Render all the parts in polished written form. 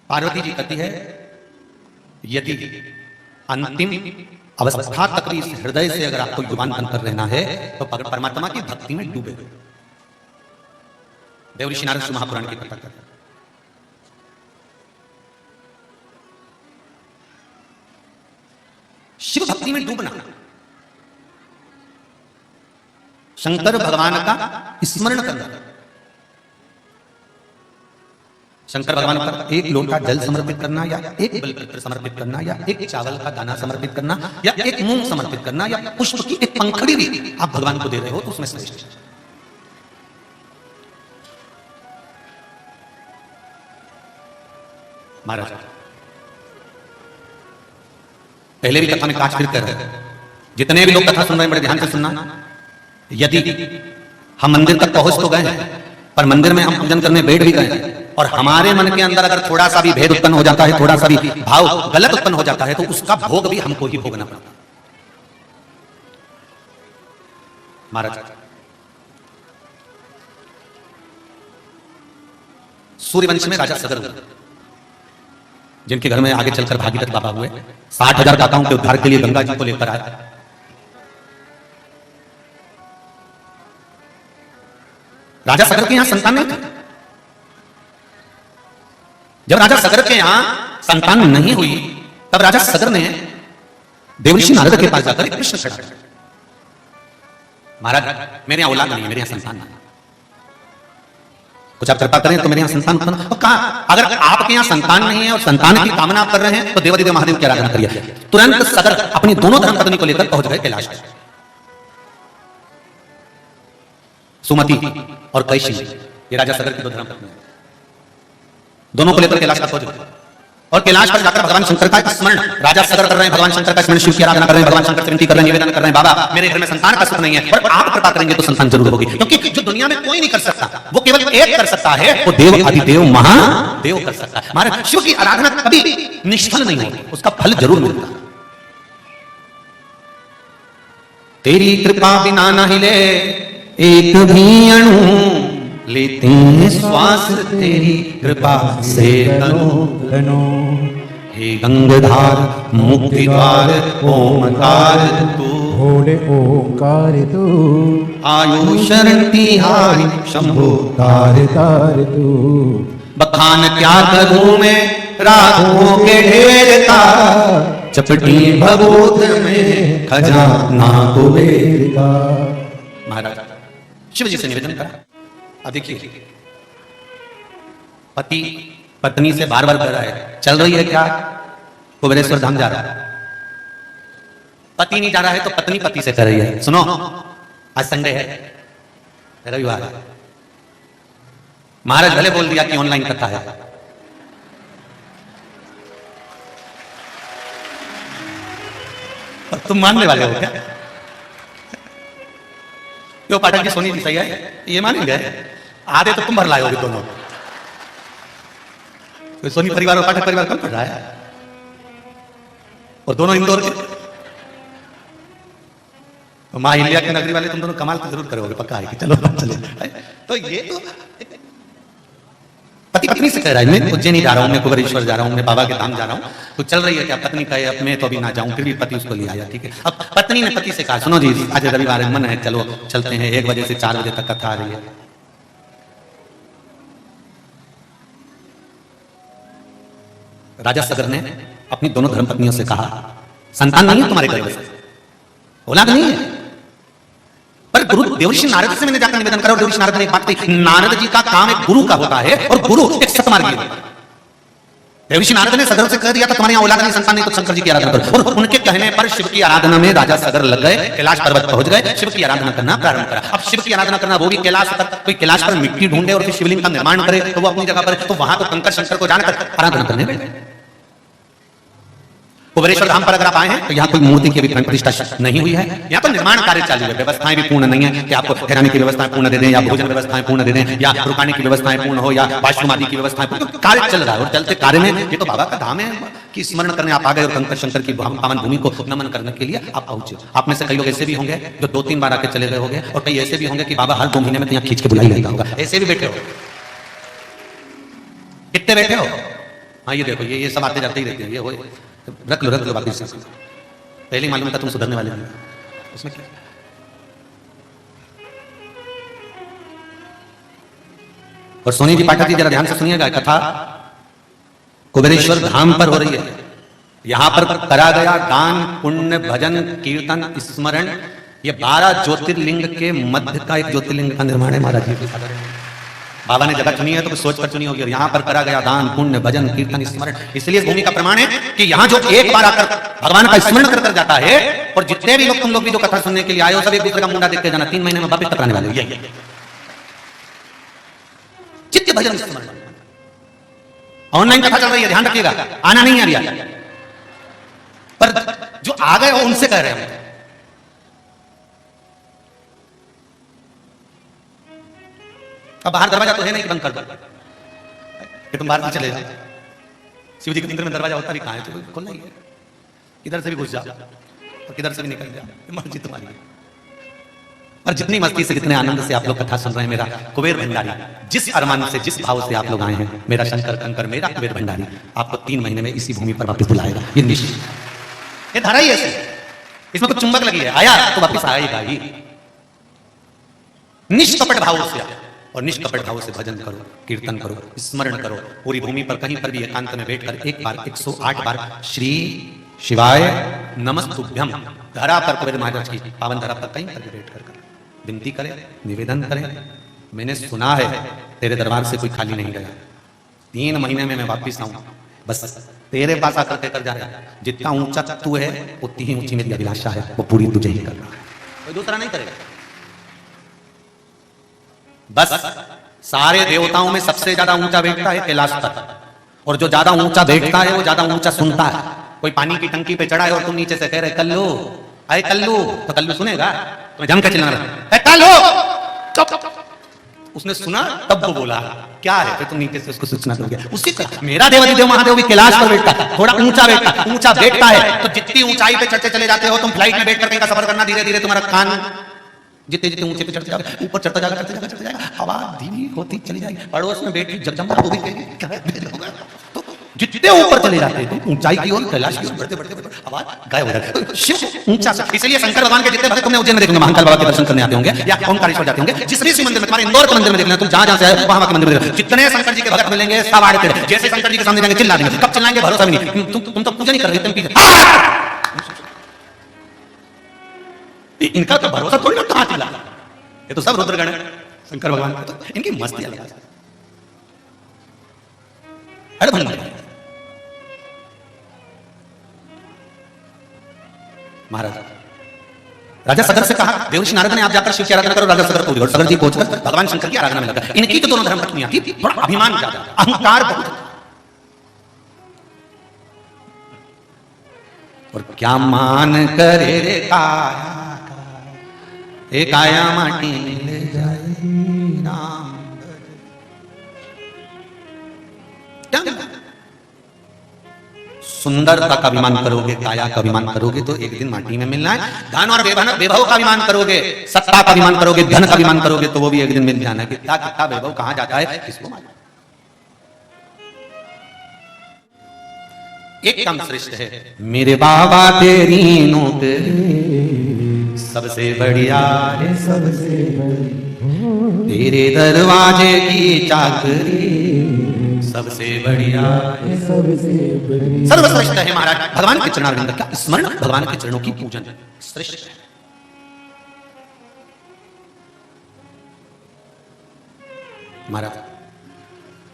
पार्वती जी कहती है यदि अंतिम अवस्था तक भी इस हृदय से अगर आपको जुबान बंद कर रहना है तो परमात्मा की भक्ति में डूबे। देव ऋषि नारद महापुराण की कथा करते हैं। शिव भक्ति में डूबना, शंकर भगवान का स्मरण करना, शंकर भगवान का एक लोटा जल समर्पित करना या एक बेलपत्र समर्पित करना या एक चावल का दाना समर्पित करना या एक मूंग समर्पित करना या पुष्प की एक पंखड़ी भी आप भगवान को दे रहे हो तो उसमें श्रेष्ठ। महाराज पहले भी कथा में काच फिर कर रहे हैं, जितने भी लोग कथा सुन रहे हैं बड़े ध्यान से सुनना। यदि हम मंदिर तक पहुंच तो गए हैं पर मंदिर में हम पूजन करने बैठ भी गए और हमारे मन के अंदर अगर थोड़ा सा भी भेद उत्पन्न हो जाता है, थोड़ा सा भी भाव गलत उत्पन्न हो जाता है तो उसका भोग भी हमको ही भोगना पड़ता। महाराज सूर्यवंश में राजा सगर हुए, जिनके घर में आगे चलकर भागीरथ बाबा हुए, 60,000 दाताओं के उद्धार के लिए गंगा जी को लेकर आए। राजा सगर के यहां संतान नहीं थी। जब राजा सगर के यहां संतान नहीं हुई तब राजा सगर ने देवऋषि नारद के पास जाकर एक प्रश्न छेड़ा, महाराज मेरे यहां औलाद नहीं है, मेरे यहां संतान नहीं, कुछ आप कृपा करें तो मेरे यहां संतान उत्पन्न। और कहा अगर आपके यहां संतान नहीं है और संतान की कामना आप कर रहे हैं तो देवादिदेव महादेव की आराधना करिए। तुरंत सगर अपनी दोनों धर्मपत्नी को लेकर पहुंच गए कैलाश। सुमति और कैशी ये राजा सगर की दो धर्मपत्नी, दोनों को लेकर कैलाश पर पहुंच गए और कैलाश पर जाकर भगवान शंकर का स्मरण राजा सगर कर रहे हैं, भगवान शंकर का स्मरण, शिव की आराधना कर रहे हैं, भगवान शंकर से विनती कर रहे हैं, निवेदन कर रहे हैं, बाबा मेरे घर में संतान का सुख नहीं है पर आप कृपा करेंगे तो संतान जरूर होगी, क्योंकि जो दुनिया में कोई नहीं कर सकता वो केवल एक कर सकता है, वो देव आदिदेव महादेव कर सकता है। हमारे शिव की आराधना कभी निष्फल नहीं होगी, उसका फल जरूर मिलता है। तेरी कृपा बिना न हिले एक भी अणु, लेते हैं श्वास तेरी कृपा से तनु। हे गंगाधार मुक्ति द्वार ओमकार तू, भोले ओंकार तू, आयु शरण तिहारी शंभो तार तार तू। बखान क्या करूं मैं रातों के ढेर का, चपटी भगोत में खजाना कुबेर का। महाराज शिव जी से निवेदन करा। अब देखिए पति पत्नी से बार बार कह रहा है, चल रही है क्या कुबेरेश्वर धाम जा रहा है, पति नहीं जा रहा है तो पत्नी पति से कह रही है, सुनो आज संडे है, रविवार है। महाराज भले बोल दिया कि ऑनलाइन कथा है, और तुम मानने वाले हो क्या? यो पाठक की सोनी जी सही है, ये मानेंगे? आधे तो तुम भर लाए होगे दोनों। तो सोनी परिवार और पाठक परिवार कौन पढ़ रहा है? और दोनों इंदौर के, तो मां हिलिया के नगरी वाले तुम दोनों कमाल तो जरूर करोगे, पक्का है कि चलो चले। तो ये तो पति पत्नी से कह रहा है, मैं उज्जैन जा रहा हूँ, मैं कुबेरेश्वर जा रहा हूँ, मैं बाबा के धाम जा रहा हूँ, तो चल रही है क्या? पत्नी कहे अब मैं तो अभी ना जाऊं, फिर भी पति उसको ले आया, ठीक है। अब पत्नी ने पति से कहा, सुनो जी आज रविवार मन है, चलो चलते हैं, 1 बजे से 4 बजे तक कथा आ रही है। राजा सगर ने अपनी दोनों धर्मपत्नियों से कहा, संतान नहीं है तुम्हारे घर में, औलाद नहीं है, पर गुरु देवऋषि नारद से मैंने जाकर निवेदन करा और देवऋषि नारद ने एक बात कही, नारद जी का काम एक गुरु का होता है और गुरु एक सतमार्गी है। देवऋषि नारद ने सगर से कह दिया था तुम्हारे यहाँ औलाद नहीं, संतान नहीं, तो शंकर जी की आराधना करो, और उनके कहने पर शिव की आराधना में राजा सगर लग गए, कैलाश पर्वत पहुंच गए, शिव की आराधना करना प्रारंभ करा। अब शिव की आराधना करना, वो भी कैलाश पर, कोई कैलाश पर मिट्टी ढूंढे और फिर शिवलिंग का निर्माण करे तो वो अपनी जगह पर, तो वहां तो कंकर शंकर को जानकर आराधना करने बैठे। कुबेरेश्वर धाम पर अगर आप आए हैं तो यहाँ कोई मूर्ति की अभी प्राण प्रतिष्ठा नहीं हुई है, यहाँ तो निर्माण कार्य चालू है, व्यवस्थाएं भी पूर्ण नहीं है कि आपको ठहराने की व्यवस्थाएं पूर्ण दे दें या भोजन व्यवस्थाएं पूर्ण दे दें या रुकाने की व्यवस्थाएं पूर्ण हो या वाशरूम आदि की व्यवस्थाएं, कार्य चल रहा है। और चलते कार्य में ये तो बाबा का धाम है कि स्मरण करने आप आ गए और कंकर शंकर की पावन भूमि को नमन करने के लिए आप पहुंचे। आप में से कई लोग ऐसे भी होंगे जो 2-3 बार आके चले गए होंगे और कई ऐसे भी होंगे कि बाबा हर 2 महीने में यहाँ खींच के बुलाई लेता होगा, ऐसे भी बैठे हो। कितने बैठे हो? हाँ ये देखो, ये सब आते जाते ही रहते हैं, ये हो रख लो बाकी से। पहले ही मालूम था तुम सुधरने वाले नहीं, उसमें क्या। और सोनी जी पाठक जी जरा ध्यान से सुनिएगा, कथा कुबेरेश्वर धाम पर हो रही है। यहां पर करा गया दान पुण्य भजन कीर्तन स्मरण, ये 12 ज्योतिर्लिंग के मध्य का एक ज्योतिर्लिंग का निर्माण है महाराज जी। बाबा ने जगह चुनी है तो कुछ सोच कर चुनी होगी, और यहाँ पर करा गया दान पुण्य भजन कीर्तन स्मरण। इसलिए भूमि का प्रमाण है कि यहाँ जो एक बार आकर भगवान का स्मरण कर जाता है, और जितने भी लोग तुम लोग भी जो कथा सुनने के लिए आए हो, सब एक दूसरे का मुंडा देख के जाना, 3 महीने में वापिस टकराने वाले हो। यही चित्त भजन स्मरण। ऑनलाइन कथा चल रही है, ध्यान रखिएगा, आना नहीं आ रहा, पर जो आ गए हो उनसे कह रहे हैं। अब बाहर दरवाजा तो है नहीं कि बंद कर दो, कि तुम बाहर चले जाओ। शिव जी के मंदिर में दरवाजा होता भी कहाँ है, तो खोलना ही है, किधर से भी घुस जाओ और किधर से भी निकल जाओ, मर्जी तुम्हारी है। और जितनी मस्ती से जितने आनंद से आप लोग कथा सुन रहे हैं, मेरा कुबेर भंडारी जिस अरमान से जिस भाव से आप लोग आए हैं, मेरा शंकर कंकर मेरा कुबेर भंडारी आपको 3 महीने में इसी भूमि पर वापस बुलाएगा। ये निश्चित, ये धारा ही ऐसी, इसमें कुछ चुंबक लगी है, आया तो वापस आएगा ही। निष्कपट भाव से और निष्कपट भाव से भजन करो, कीर्तन करो, स्मरण करो। पूरी भूमि पर कहीं पर भी एकांत में बैठकर एक बार 108 बार श्री शिवाय नमस्तुभ्यम धरा पर कुबेर महाराज की पावन धरा पर कहीं पर भी बैठकर विनती करें, निवेदन करें। मैंने सुना है तेरे दरबार से कोई खाली नहीं गया, 3 महीने में मैं वापिस आऊं, बस तेरे पास आकर कहकर जा रहा। जितना ऊंचा तू है उतनी ही ऊंची मेरी अभिलाषा है, वो पूरी तुझे ही करना है, कोई दूसरा नहीं करेगा। बस सारे देवताओं में सबसे ज्यादा ऊंचा बैठता है कैलाश पर, और जो ज्यादा ऊंचा बैठता है वो ज्यादा ऊंचा सुनता है। कोई पानी की टंकी पे चढ़ा है और तुम नीचे से कह रहे कल्लू, अरे कल्लू, तो कल्लू सुनेगा? तुम्हें जम के चिल्लाना, कल्लू। उसने सुना तब वो बोला क्या है, फिर तुम नीचे से उसको सूचना दोगे। उसी तरह मेरा देवाधिदेव महादेव भी कैलाश पर बैठता है, थोड़ा ऊंचा बैठता है। तो जितनी ऊंचाई पे चढ़ते चले जाते हो तुम, फ्लाइट में बैठकर कहीं का सफर करना, धीरे धीरे तुम्हारा कान जितने जितने ऊंचे पे चढ़ते जाओगे, ऊपर चढ़ता जाएगा, हवा धीमी होती चली जाएगी। पड़ोस में बैठी जगदम्बा वो भी कहेगी क्या है, तो जितने ऊपर चले जाते हैं ऊंचाई की ओर, कैलाश की ओर बढ़ते बढ़ते आवाज गायब हो जाती है। शिव ऊंचा सा, इसलिए शंकर भगवान के जितने भक्त तुमने उज्जैन में देखेंगे, महाकाल बाबा के दर्शन करने आते होंगे या ओंकारेश्वर जाते होंगे, जिस भी शिव मंदिर में, तुम्हारे इंदौर के मंदिर में देखना, तुम जहां से आए वहां के मंदिर में जितने शंकर जी के भक्त मिलेंगे सब आड़े तेरे जैसे शंकर जी के सामने जाएंगे चिल्ला देंगे। कब चिल्लाएंगे भरोसा भी नहीं, तुम तो पूजा नहीं कर रहे, तुम पीछे इनका तो भरोसा थोड़ी ना, कहां चिल्ला, ये तो सब रुद्रगण है शंकर भगवान का, तो इनकी मस्ती अलग है। महाराज राजा सगर से कहा, देवर्षि नारद ने आप जाकर शिव की आराधना करो। राजा सगर को, और सगर जी पहुंचकर भगवान शंकर की आराधना में लगा। इनकी तो दोनों धर्म पत्नियां थी, थोड़ा अभिमान ज्यादा, अहंकार बहुत। और क्या मान करे रे काया, एक आया माटी ले जाए नाम। सुंदरता का अभिमान करोगे, काया का अभिमान करोगे तो एक दिन माटी में मिलना है। धन और वैभव का अभिमान करोगे, सत्ता का अभिमान करोगे, धन का अभिमान करोगे तो वो भी एक दिन मिल जाना है। कितना कितना वैभव कहां जाता है किसको मालूम। एक काम श्रेष्ठ है, मेरे बाबा तेरी नौकरी सबसे बढ़िया है, सबसे तेरे दरवाजे की चाकरी सबसे बढ़िया है, सबसे सर्वश्रेष्ठ है। महाराज भगवान के चरणारविंद का स्मरण, भगवान के चरणों की पूजन श्रेष्ठ है। महाराज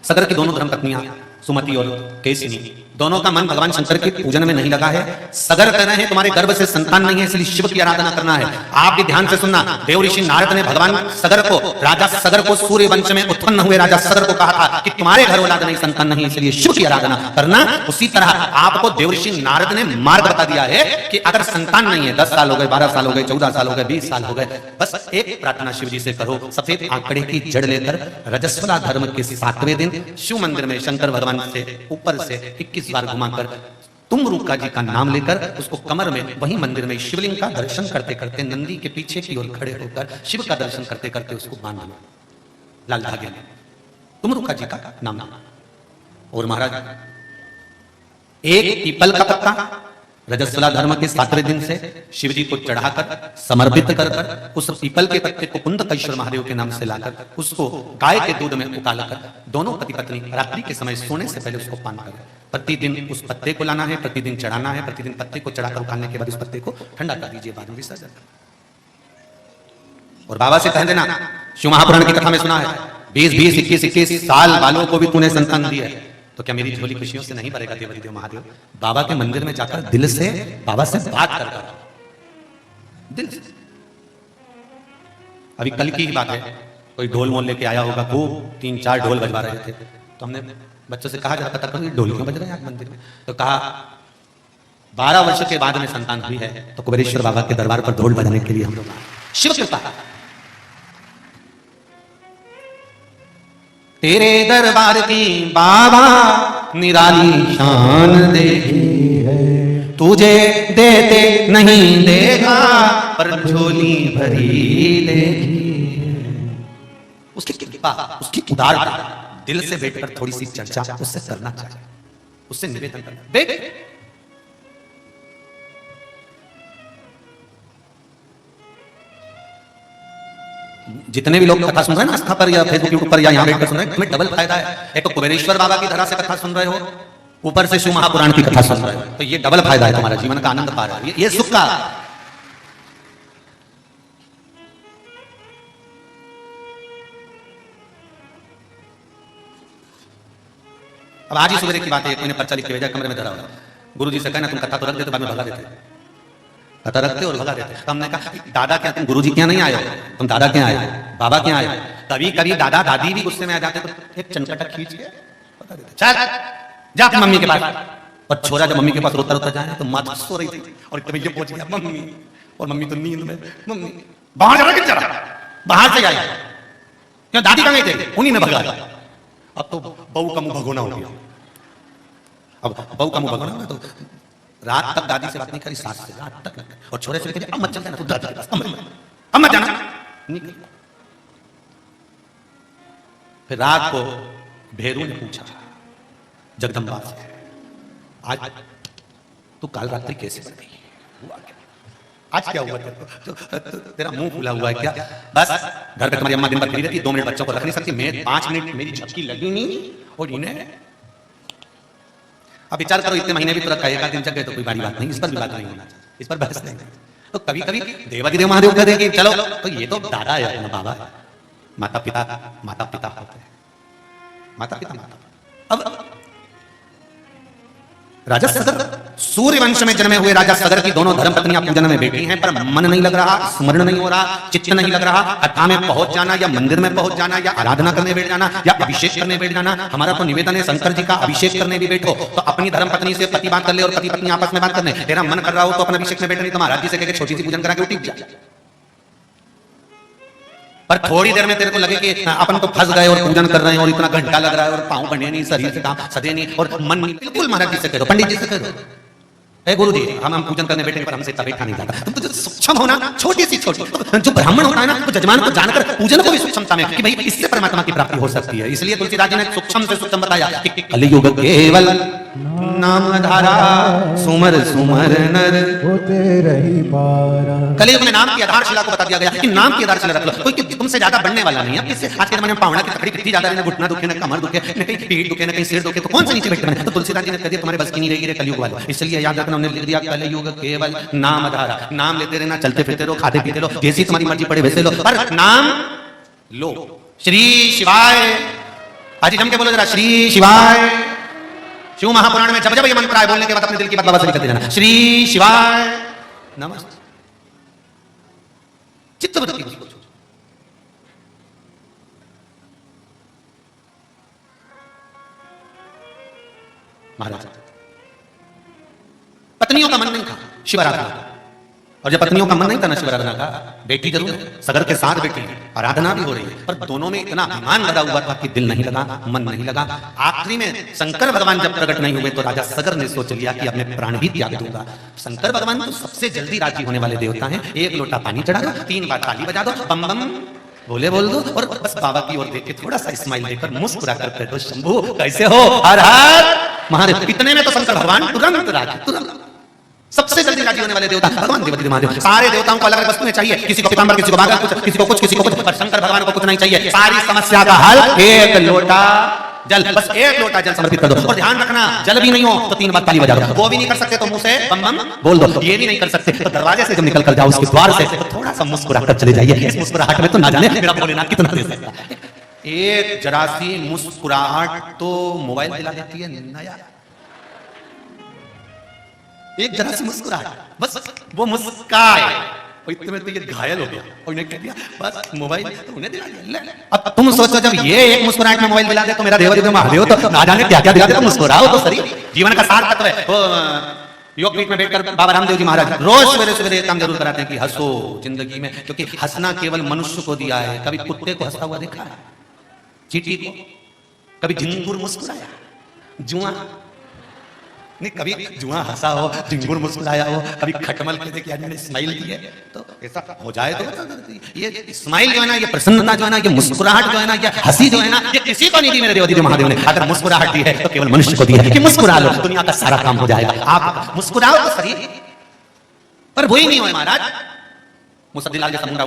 सगर की दोनों धर्मपत्नियां सुमति और केसिनी, दोनों का मन भगवान शंकर के पूजन में नहीं लगा है। सगर कह रहे हैं तुम्हारे गर्भ से संतान नहीं है, इसलिए शिव की आराधना करना है। आप भी ध्यान से सुनना, देव ऋषि नारद ने भगवान सगर को, राजा सगर को, सूर्य वंश में उत्पन्न हुए राजा सगर को कहा था कि तुम्हारे घर औलाद नहीं, संतान नहीं, इसलिए शिव की आराधना करना। उसी तरह आपको देव ऋषि नारद ने मार्ग बता दिया है कि अगर संतान नहीं है, 10 साल हो गए, 12 साल हो गए, 14 साल हो गए, 20 साल हो गए, बस एक प्रार्थना शिव जी से करो। सफेद आंकड़े की जड़ लेकर रजस्वला धर्म के 7वें दिन शिव मंदिर में शंकर भगवान से ऊपर से 21 बार घुमाकर तुम रूका जी का नाम लेकर उसको कमर में, वही मंदिर में शिवलिंग का दर्शन करते करते नंदी के पीछे की ओर खड़े होकर शिव का दर्शन करते करते उसको बांधना लाल धागे में, तुम रूका जी का नाम। और महाराज एक पीपल का पत्ता रजस्वला धर्म के 7वें दिन से शिवजी को चढ़ाकर समर्पित कर उस पीपल के पत्ते को कुंदकेश्वर महादेव के नाम से लाकर उसको गाय के दूध में उकालकर दोनों पति पत्नी रात्रि के समय सोने से पहले उसको पान कर प्रतिदिन उस पत्ते को लाना है, प्रतिदिन चढ़ाना है, प्रतिदिन पत्ते को चढ़ाकर उकालने के बाद उस पत्ते को ठंडा कर दीजिए, बाद में विसर्जन। और बाबा से कह देना, शिव महापुराण की कथा में सुना है 20-20, 21-21 साल वालों को भी तूने संतान दी है, तो क्या मेरी झोली खुशियों से नहीं भरेगा देव महादेव? बाबा के मंदिर में जाकर दिल से बाबा से बात कर दिल से। अभी कल की ही बात है, कोई ढोल मोल लेके आया होगा, खूब 3-4 ढोल बजवा रहे थे, तो हमने बच्चों से कहा जाता था ढोल क्यों बज रहे हैं मंदिर में? तो कहा 12 वर्ष के बाद में संतान हुई है, तो कुबेरेश्वर बाबा के दरबार पर ढोल बजाने के लिए हम लोग शिव कृपा तेरे दरबार की बाबा निराली शान देखी है, तुझे देते नहीं देगा पर झोली भरी देखी है। उसकी कृपा, उसकी उदारता, दिल से बैठकर थोड़ी सी चर्चा उससे करना चाहिए, उससे निवेदन करना। देख जितने भी लोग कथा सुन रहे हैं ना आस्था पर या फेसबुक यूट्यूब पर या यहाँ बैठकर सुन रहे हैं, हमें डबल फायदा है। एक तो कुबेरेश्वर बाबा की धरा से कथा सुन रहे हो, ऊपर से शिव महापुराण की कथा सुन रहे हो, तो ये डबल फायदा है, तुम्हारा जीवन का आनंद पा रहा है, ये सुख का। अब आज ही सुबह की बात है, कोई ने पर्चा लिख के भेजा, कमरे में धरा हुआ, गुरुजी से कहना तुम कथा तो रख देते, बाद में भगा देते, कथा रखते और भगा देते। तो हमने कहा दादा क्या तुम गुरुजी क्या नहीं आए हो, तुम दादा क्या आए हो, बाबा क्या आए हो? कभी कभी दादा दादी भी गुस्से में आ जाते तो एक चनकटा खींच के बता देते, चल जा अपनी मम्मी के पास। और छोरा जब मम्मी के पास रोता रोता जाए तो माता सो रही थी और कभी ये पहुंच गया मम्मी, और मम्मी तो नींद में, मम्मी बाहर जा रहा है, बाहर से आई क्यों, दादी कहाँ गई थे, उन्हीं ने भगा। अब तो बहू का मुंह भगोना हो गया, अब बहू का मुंह भगोना हो गया, तो रात तक दादी से बात नहीं करी, सास से रात तक, और छोरे से कहते अब मत चल जाना, तू दादी के पास अब मत जाना, निकल। फिर रात को भेरू ने पूछा जगदम्बा से, आज तू काल रात्रि कैसे बढ़ गई, आज क्या हुआ तेरा मुंह फूला हुआ है क्या? बस घर पे तुम्हारी अम्मा दिन भर फ्री रहती, 2 मिनट बच्चों को रख नहीं सकती, मैं 5 मिनट मेरी झपकी लगी नहीं, और इन्हें अब विचार करो, इतने महीने भी तुरंत कहेगा दिन जग गए तो कोई बड़ी बात नहीं, इस पर भी बात नहीं होना चाहिए, इस पर बहस नहीं। तो कभी कभी देवादिदेव महादेव कह देंगे चलो, तो ये तो दादा है अपना, बाबा माता पिता होते हैं, माता पिता। अब राजा सगर सूर्य वंश में जन्मे हुए राजा सगर की दोनों धर्मपत्नियां पूजन में बैठी हैं, पर मन नहीं लग रहा, स्मरण नहीं हो रहा, चित्त नहीं लग रहा। कथा में पहुंच जाना या मंदिर में पहुंच जाना या आराधना करने बैठ जाना या अभिषेक करने बैठ जाना। हमारा तो निवेदन है शंकर जी का अभिषेक करने भी बैठो तो अपनी धर्मपत्नी से पति बात कर ले और पति पत्नी आपस में बात करने। तेरा मन कर रहा हो तो अपने अभिषेक में बैठे, नहीं तो महाराज जी से कहकर छोटी सी पूजन करा के उठी जा। पर थोड़ी देर में तेरे को लगे कि अपन तो फंस गए और पूजन कर रहे हैं और इतना घंटा लग रहा है और पांव बढ़े नहीं, शरीर से काम सदे नहीं और मन नहीं, बिल्कुल महाराज जी से कह दो, पंडित जी से कह दो, ए गुरु जी हम पूजन करने बैठे पर हमसे तब बैठा नहीं जाता। तुम तो सूक्ष्म होना, छोटी सी छोटी, जो ब्राह्मण होता है ना वो जजमान को जानकर पूजन को भी सूक्ष्मता में कि भाई इससे परमात्मा की प्राप्ति हो सकती है। इसलिए तुलसीदास जी ने सूक्ष्म से सूक्ष्म बताया कि कलियुग केवल नाम धारा सुमर सुमर नर होते रही पारा। कलियुग में नाम की आधारशिला को बता दिया गया कि नाम की आधारशिला रख लो, कोई तुमसे ज्यादा बढ़ने वाला नहीं है। किससे आज के जमाने में पावड़ा की तकड़ी कितनी ज्यादा है, घुटना दुखे, न कमर दुखे, न कहीं पीठ दुखे, न कहीं सिर दुखे, तो कौन से नीचे बैठ रहे हैं? तो तुलसीदास जी ने कह दिया तुम्हारे बस की नहीं रहेगी रे कलियुग वाले। इसलिए याद रखना, उन्होंने लिख दिया कलियुग केवल नाम धारा, नाम लेते रहना, चलते फिरते रहो, खाते पीते रहो, जैसी तुम्हारी मर्जी पड़े वैसे लो, पर नाम लो। श्री शिवाय, आज जम के बोलो जरा, श्री शिवाय। शिव महापुराण में जब जब ये मंत्र आए बोलने के बाद अपने दिल की बात बाबा से निकलते जाना, श्री शिवाय नमस्ते। चित्तवृत्ति महाराज, पत्नियों का मन नहीं था शिवाराधना का, और जब पत्नियों का मन नहीं था ना शिवाराधना का, बेटी जरूर है, सगर के साथ बेटी है, आराधना भी हो रही है, पर दोनों में इतना अभिमान लगा हुआ था कि दिल नहीं लगा, मन नहीं लगा। आखिरी में शंकर भगवान जब प्रकट नहीं हुए तो राजा सगर ने सोच लिया कि अपने प्राण भी त्याग दूंगा। शंकर भगवान तो सबसे जल्दी राजी होने वाले देवता हैं। 1 लोटा पानी चढ़ा दो, 3 बार ताली बजा दो, बम बम बोले बोल दो, और बस बाबा की ओर देख के थोड़ा सा स्माइल देकर मुस्कुरा कर कह दो, शंभू कैसे हो, हर हर महादेव। इतने में तो शंकर भगवान तुरंत राजी, तुरंत सबसे जल्दी राजी होने वाले देवता भगवान देवती महादेव। सारे देवताओं को अलग अलग वस्तुएं चाहिए, किसी को पीतांबर, किसी को बागा, किसी को कुछ, किसी को कुछ, पर शंकर भगवान को कुछ नहीं चाहिए। सारी समस्या का हल एक लोटा जल, बस एक लोटा जल समर्पित कर दो। और ध्यान रखना, जल भी नहीं हो तो 3 बार ताली बजा दो। वो भी नहीं कर सकते तो मुंह से बम बम बोल दो। ये भी नहीं कर सकते तो दरवाजे से जब निकल कर जाओ उसके द्वार से तो थोड़ा सा मुस्कुराकर चले जाइए। इस मुस्कुराहट में तो ना जाने मेरा भोलेनाथ कितना दे सकता है। एक जरा सी मुस्कुराहट तो मोबाइल दिला देती है नया। एक जरा सी मुस्कुराहट, बस वो मुस्काए, इतने में तो ये घायल हो गया और इन्हें कह दिया बस मोबाइल तो उन्हें दिला दिया। अब तुम सोचो जब ये एक मुस्कुराहट में मोबाइल दिला दे तो मेरा देव महादेव तो ना जाने क्या क्या दिला दे। तो मुस्कुराओ तो सही, जीवन का सार तत्व है। वो योगपीठ में बैठकर बाबा रामदेव जी महाराज रोज सवेरे सवेरे काम जरूर कराते हैं कि हंसो जिंदगी में, क्योंकि हंसना केवल मनुष्य को दिया है। कभी कुत्ते को हंसता हुआ देखा है? चींटी को? कभी झिंगुर मुस्कुराया? जुआ नहीं, कभी जुआ हंसा हो, झिंगुर मुस्कुराया हो, कभी खटमल के देखिए आदमी ने स्माइल दी है तो ऐसा हो जाए तो ये स्माइल जो है ना, ये प्रसन्नता जो है ना, ये मुस्कुराहट जो है ना, ये हंसी जो है ना, ये किसी को नहीं दी मेरे देव महादेव ने। अगर मुस्कुराहट दी है तो केवल मनुष्य को दी है कि मुस्कुरा लो, दुनिया का सारा काम हो जाएगा। आप मुस्कुराओ तो सही, पर वही नहीं हो महाराज। मुसद्दीलाल जैसा मुंडा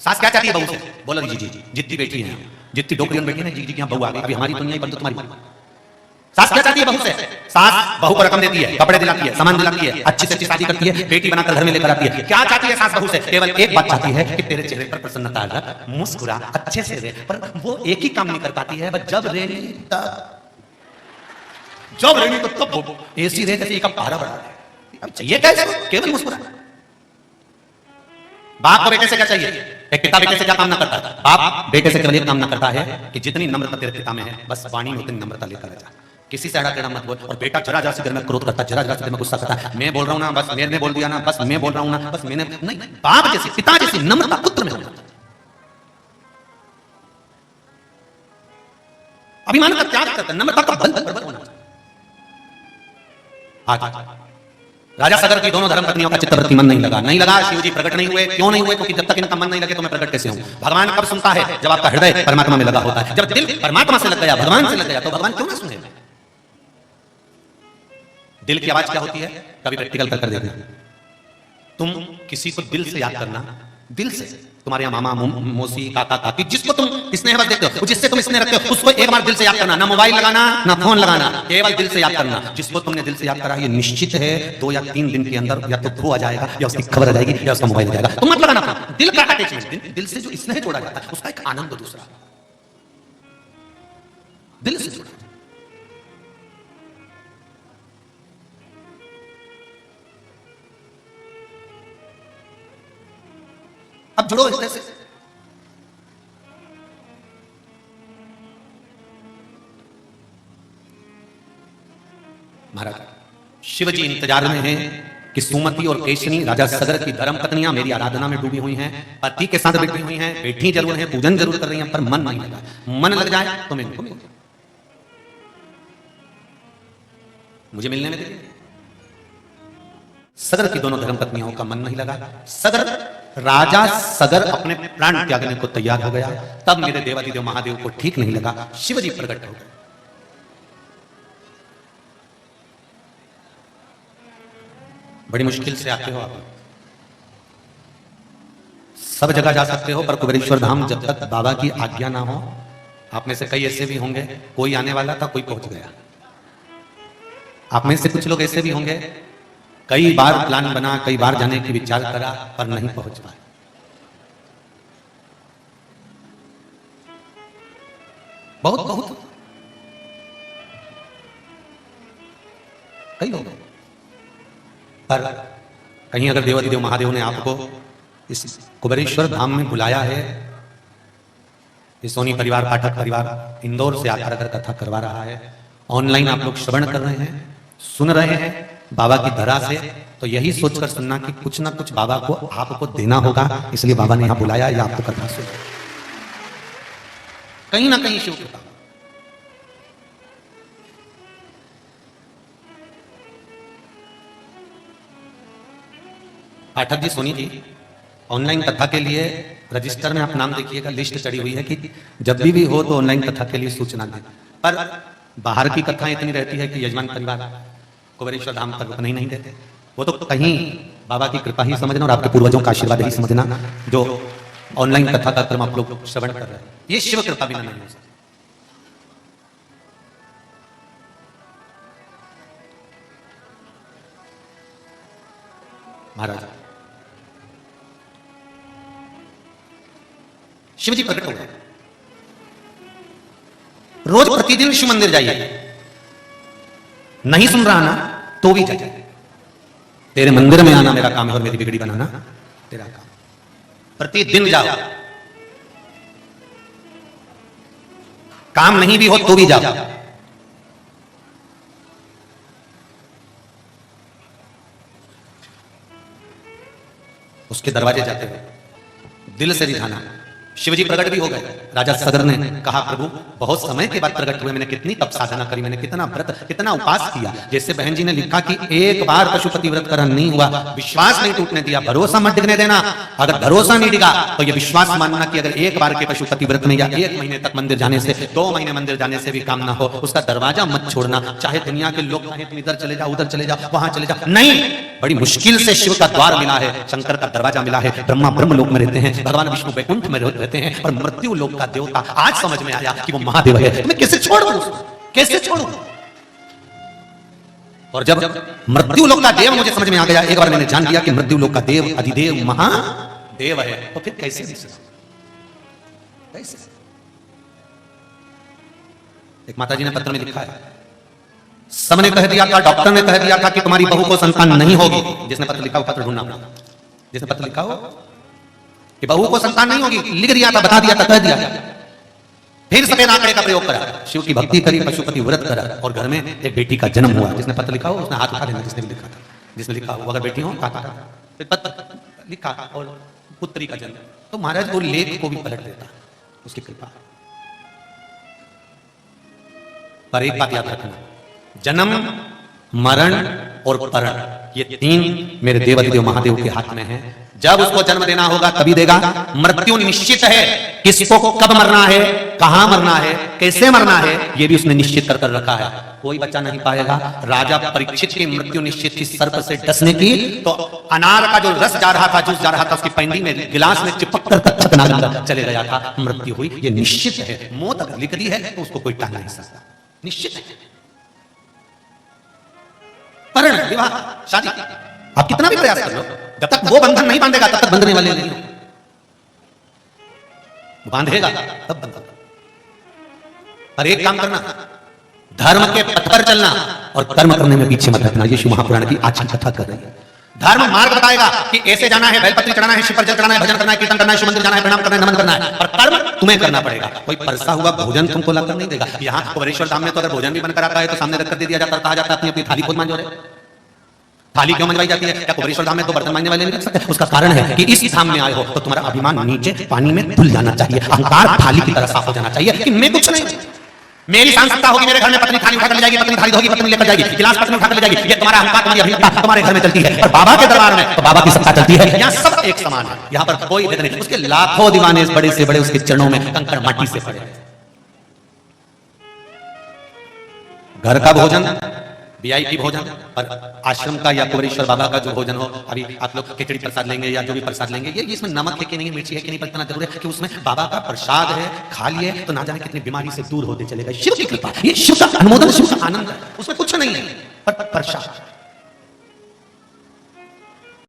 सास क्या चाहती है बहू से? बोलो जी जी जी, जितनी बेटी है, जितनी डोकरियन बेटी है ना, जी जी की बहू आ गई। अभी हमारी तो नहीं आई, पर तो तुम्हारी। सास क्या चाहती है बहू से? सास बहू को रकम देती है, कपड़े दिलाती है, सामान दिलाती है, अच्छी से अच्छी शादी करती है, बेटी बनाकर घर में लेकर आती है। क्या चाहती है सास बहू से? केवल एक बात चाहती है कि तेरे चेहरे पर प्रसन्नता आ, मुस्कुरा, अच्छे से रहे। पर वो एक ही काम नहीं कर पाती है, जब रेनी तब एसी रहे जैसे एक पारा बढ़ा है। अब चाहिए कैसे? केवल मुस्कुरा। बाप को बेटे से क्या चाहिए? एक पिता बेटे से क्या कामना करता है? बाप बेटे से केवल एक कामना करता है कि जितनी नम्रता तेरे पिता में है, बस वाणी में उतनी नम्रता लेकर आ जा, किसी से अड़ा टेढ़ा मत बोल। और बेटा जरा जरा से घर में क्रोध करता है, जरा जरा से घर में गुस्सा करता है, मैं बोल रहा हूं ना, बस मैंने बोल दिया ना, बस मैं बोल रहा हूं ना, बस मैंने नहीं। बाप जैसी, पिता जैसी नम्रता पुत्र में होना। अभिमान का त्याग करता है, नम्रता का बल बल होना चाहिए। राजा सगर की दोनों धर्म पत्नियों का चित्तवृत्ति मन नहीं लगा। शिव जी प्रकट नहीं हुए। क्यों नहीं हुए? क्योंकि जब तक इनका मन नहीं लगे तो मैं प्रकट कैसे हूं? भगवान कब सुनता है? जब आपका हृदय परमात्मा में लगा होता है। जब दिल परमात्मा से लग गया, भगवान से लग गया, तो भगवान क्यों ना सुने? दिल की आवाज क्या होती है? कभी प्रैक्टिकल कर देखना। तुम किसी को दिल से याद करना, दिल से। तुम्हारे यहाँ मामा मौसी काका काकी, जिसको तुम स्नेह बस देते हो, जिससे तुम स्नेह रखते हो, उसको एक बार दिल से याद करना। ना मोबाइल लगाना, ना फोन लगाना, केवल दिल से याद करना। जिसको तुमने दिल से याद करा, ये निश्चित है 2 या 3 दिन के अंदर या तो थ्रू आ जाएगा, या उसकी खबर आ जाएगी, या उसका मोबाइल आ जाएगा। तुम मत लगाना। दिल का अटैचमेंट, दिल से जो स्नेह जोड़ा जाता है, उसका एक आनंद दूसरा, दिल से जोड़ा। अब जुड़ो हृदय से। महाराज शिवजी इंतजार में हैं कि सुमति और केशनी राजा सगर की धर्म पत्नियां मेरी आराधना में डूबी हुई हैं, पति के साथ बैठी हुई हैं, बैठी जरूर हैं, पूजन जरूर कर रही हैं, पर मन नहीं लगा। मन लग जाए तो मैं इनको मिलूं, मुझे मिलने में देंगे। सगर की दोनों धर्म पत्नियों का मन नहीं लगा। राजा सगर अपने प्राण त्यागने को तैयार हो गया। तब मेरे देवादिदेव महादेव को ठीक नहीं लगा। शिवजी प्रकट हो गए। बड़ी मुश्किल से आते हो आप, सब जगह जा सकते हो, पर कुबेरेश्वर धाम जब तक बाबा की आज्ञा ना हो। आप में से कई ऐसे भी होंगे, कोई आने वाला था, कोई पहुंच गया। आप में से कुछ लोग ऐसे भी होंगे, कई बार प्लान बना, कई बार जाने की विचार करा, पर नहीं पहुंच पाए। बहुत कई लोग, पर कहीं अगर देवादिदेव महादेव ने आपको इस कुबेरेश्वर धाम में बुलाया है, इस सोनी परिवार, पाठक परिवार इंदौर से आकर अगर कथा करवा रहा है, ऑनलाइन आप लोग श्रवण कर रहे हैं, सुन रहे हैं बाबा की धरा से, तो यही सोचकर सुनना कि कुछ ना कुछ बाबा को आपको देना होगा, इसलिए बाबा ने यहां बुलाया या आपको कथा सुन। कहीं ना कहीं शिव कृपा। पाठक जी, सोनी जी, ऑनलाइन कथा के लिए रजिस्टर में आप नाम देखिएगा, लिस्ट चढ़ी हुई है कि जब भी हो तो ऑनलाइन कथा के लिए सूचना दें। पर बाहर की कथाएं इतनी रहती है कि यजमान परिवार कुबेरेश्वर धाम पर रुकने ही नहीं देते। वो तो कहीं बाबा की कृपा ही समझना और आपके पूर्वजों का आशीर्वाद ही समझना जो ऑनलाइन कथा का क्रम आप लोग श्रवण कर रहे हैं। ये शिव कृपा बिना नहीं हो सकती। महाराज शिव जी प्रकट हो गए। रोज प्रतिदिन शिव मंदिर जाइए, नहीं सुन रहा ना तो भी जाइए। तेरे मंदिर में आना मेरा काम है और मेरी बिगड़ी बनाना तेरा काम। प्रतिदिन जाओ, काम नहीं भी हो तो भी जाओ। उसके दरवाजे जाते हुए दिल से रिझाना। शिवजी प्रकट भी हो गए। राजा सगर ने कहा प्रभु बहुत समय के बाद प्रकट हुए, मैंने कितनी तप साधना करी, मैंने कितना व्रत कितना उपास किया। जैसे बहन जी ने लिखा कि एक बार पशुपति व्रत करा नहीं हुआ, विश्वास नहीं टूटने दिया, भरोसा मत डिगने देना। अगर भरोसा नहीं डिगा तो ये विश्वास मानना कि अगर एक बार के पशुपति व्रत में या 1 महीने तक मंदिर जाने से 2 महीने मंदिर जाने से भी काम ना हो, उसका दरवाजा मत छोड़ना। चाहे दुनिया के लोग कहें तुम इधर चले जाओ, उधर चले जाओ, वहां चले जाओ, नहीं। बड़ी मुश्किल से शिव का द्वार मिला है, शंकर का दरवाजा मिला है। ब्रह्मा ब्रह्म लोक में रहते हैं, भगवान विष्णु वैकुंठ में रहते हैं और मृत्यु लोक का देवता आज समझ में आया कि वो महादेव है। मैं कैसे छोड़ दूं उसको, कैसे छोड़ूं? और जब मृत्यु लोक का देव मुझे समझ में आ गया, एक बार मैंने जान लिया कि मृत्यु लोक का देव अधिदेव महादेव है, तो फिर कैसे कैसे? एक माता जी ने पत्र में लिखा है, सबने कह दिया था, डॉक्टर ने कह दिया था कि तुम्हारी बहू को संतान नहीं होगी। जिसने पत्र लिखा वो पत्र ढूंढना, जिसने पत्र लिखा हो कि बहू को संतान नहीं होगी, लिख दिया था, बता दिया था, कह दिया था। फिर सफेद आंकड़े का प्रयोग करा, शिव की भक्ति करी, पशुपति व्रत करा और घर में एक बेटी का जन्म हुआ। जिसने पत्र लिखा हो उसने हाथ उठा लेना, जिसने भी लिखा था। जिसने लिखा हो अगर बेटी हो कहा, फिर पत्र लिखा और पुत्री का जन्म, तो महाराज वो लेख को भी पलट देता, उसकी कृपा। पर एक बात याद रखना, जन्म मरण और परण ये 3 मेरे देवाधिदेव महादेव के हाथ में है। जब उसको जन्म देना होगा तभी देगा। मृत्यु निश्चित है, किसको कब मरना है, कहां मरना है, कैसे मरना है, यह भी उसने निश्चित कर रखा है। कोई बच्चा नहीं पाएगा। राजा परीक्षित की मृत्यु निश्चित थी सर्प से डसने की, तो अनार का जो रस जा रहा था, जूस जा रहा था, उसकी पैंडी में गिलास में चिपक कर तक नागंगा चले गया था, मृत्यु हुई। ये निश्चित है। मौत अगर लिख दी है तो उसको कोई टाल नहीं सकता, निश्चित है। परण विवाह शादी आप कितना भी प्रयास कर लो, जब तक वो बंधन नहीं बांधेगा तब तक बंधने वाले नहीं हो। बांधेगा तब बंधन। पर एक काम करना, धर्म के पथ पर चलना और कर्म करने में पीछे मत हटना। ये शिव महापुराण की आज की कथा कर रही है। धर्म मार्ग बताएगा कि ऐसे जाना है, बेलपत्री चढ़ाना है, शिव पर जल चढ़ाना है, भजन करना है, कीर्तन करना है, शिव मंदिर जाना है, प्रणाम करना है, नमन करना है। पर कर्म तुम्हें करना पड़ेगा। कोई परसा हुआ भोजन तुमको लाकर नहीं देगा। यहाँ कुबेरेश्वर धाम में तो अगर भोजन भी बनकर आता है तो सामने रखकर दे दिया जाता, कहा जाता अपनी अपनी थाली खुद मांझो रे। थाली क्यों मंजवाई जाती है? क्या कुबेरेश्वर धाम में तो बर्तन मांजने वाले नहीं रख सकते? उसका कारण है कि इस धाम में आए हो तो तुम्हारा अभिमान नीचे पानी में धुल जाना चाहिए, अहंकार थाली की तरह साफ हो जाना चाहिए कि मैं कुछ नहीं, मेरी सांसदता होगी, मेरे घर में पत्नी थाली उठाकर ले जाएगी, पत्नी थाली धोगी, पत्नी लेकर जाएगी, गिलास पत्नी उठाकर ले जाएगी। ये तुम्हारा अहंकार, तुम्हारी अभिमानता तुम्हारे घर में चलती है। और बाबा के दरबार में तो बाबा की सत्ता चलती है। यहाँ सब एक समान है, यहाँ पर कोई भेद नहीं। उसके लाखों दीवाने बड़े से बड़े उसके चरणों में कंकड़ माटी से पड़े। घर का भोजन वीआईपी भोजन, पर आश्रम का या कुबेरेश्वर बाबा का जो भोजन हो, अभी आप लोग खिचड़ी प्रसाद लेंगे या जो भी प्रसाद लेंगे, ये इसमें नमक है कि नहीं, मिर्ची है कि नहीं, पर इतना जरूर है कि उसमें बाबा का प्रसाद है, खा लिए तो ना जाने कितनी बीमारी से दूर होते चलेगा। शिव की कृपा, ये शिव का अनुमोदन, शिव का आनंद है, उसमें कुछ नहीं है। पर प्रसाद